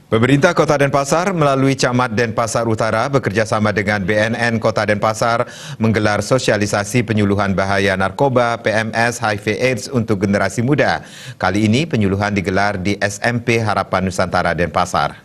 Pemerintah Kota Denpasar melalui Camat Denpasar Utara bekerjasama dengan BNN Kota Denpasar menggelar sosialisasi penyuluhan bahaya narkoba, PMS, HIV/AIDS untuk generasi muda. Kali ini penyuluhan digelar di SMP Harapan Nusantara Denpasar.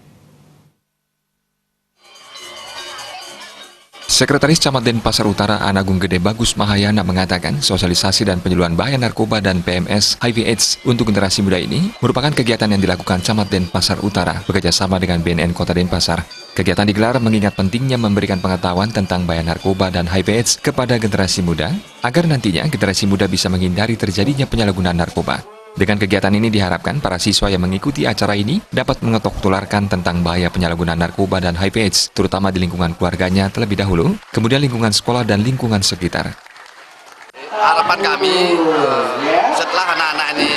Sekretaris Camat Denpasar Utara Anagung Gede Bagus Mahayana mengatakan sosialisasi dan penyuluhan bahaya narkoba dan PMS HIV/AIDS untuk generasi muda ini merupakan kegiatan yang dilakukan Camat Denpasar Utara bekerjasama dengan BNN Kota Denpasar. Kegiatan digelar mengingat pentingnya memberikan pengetahuan tentang bahaya narkoba dan HIV/AIDS kepada generasi muda agar nantinya generasi muda bisa menghindari terjadinya penyalahgunaan narkoba. Dengan kegiatan ini diharapkan para siswa yang mengikuti acara ini dapat mengetok tularkan tentang bahaya penyalahgunaan narkoba dan HIV/AIDS, terutama di lingkungan keluarganya terlebih dahulu, kemudian lingkungan sekolah dan lingkungan sekitar. Harapan kami setelah anak-anak ini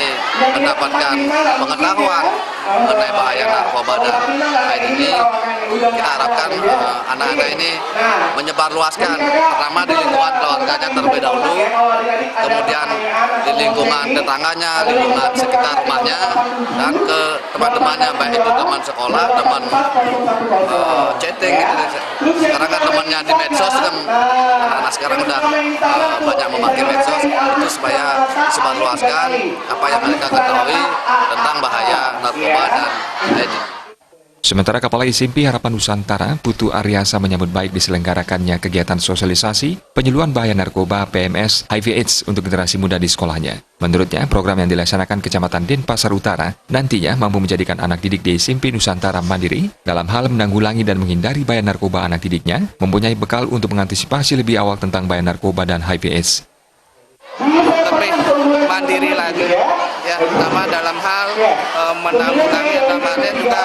mendapatkan pengetahuan mengenai bahaya narkoba dan HIV ini, kita harapkan anak-anak ini menyebarluaskan pertama di lingkungan keluarganya terlebih dahulu, kemudian di lingkungan tetangganya, lingkungan sekitar rumahnya, dan ke teman-temannya, baik itu teman sekolah, teman chatting gitu. Sekarang kan temannya di medsos kan, anak-anak sekarang udah banyak memakai medsos, itu supaya disebarluaskan apa yang mereka ketahui tentang bahaya narkoba dan HIV. Sementara Kepala SMP Harapan Nusantara, Putu Aryasa menyambut baik diselenggarakannya kegiatan sosialisasi penyuluhan bahaya narkoba, PMS, HIV/AIDS untuk generasi muda di sekolahnya. Menurutnya, program yang dilaksanakan Kecamatan Denpasar Utara nantinya mampu menjadikan anak didik di SMP Nusantara mandiri dalam hal menanggulangi dan menghindari bahaya narkoba anak didiknya, mempunyai bekal untuk mengantisipasi lebih awal tentang bahaya narkoba dan HIV/AIDS. Lebih mandiri lagi, ya, terutama dalam hal menanggulangi dan juga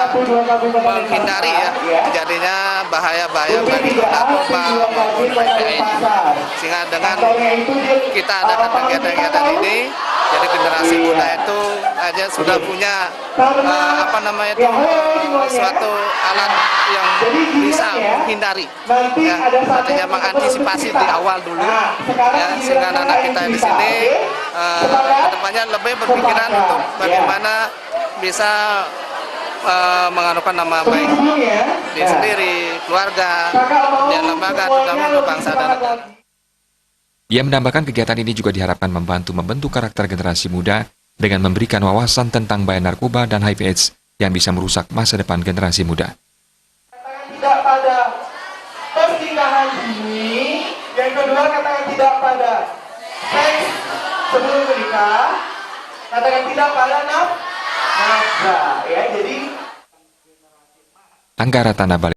menghindari ya terjadinya bahaya-bahaya bagi narkoba maupun HIV/AIDS. Sehingga dengan kita adakan kegiatan-kegiatan ini, jadi generasi muda itu aja sudah punya suatu alat yang bisa menghindari, ya, artinya mengantisipasi di awal dulu, ya, sehingga anak kita di sini kedepannya lebih berpikiran untuk bagaimana bisa menganukan nama baik diri sendiri, keluarga, dan lembaga, terutama untuk bangsa dan negara. Ia menambahkan kegiatan ini juga diharapkan membantu membentuk karakter generasi muda dengan memberikan wawasan tentang bahaya narkoba dan HIV/AIDS yang bisa merusak masa depan generasi muda. Tidak pada pernikahan dini, yang kedua katakan tidak pada seks sebelum menikah, katakan tidak pada nafkah, ya, jadi Anggara Tanah Bali.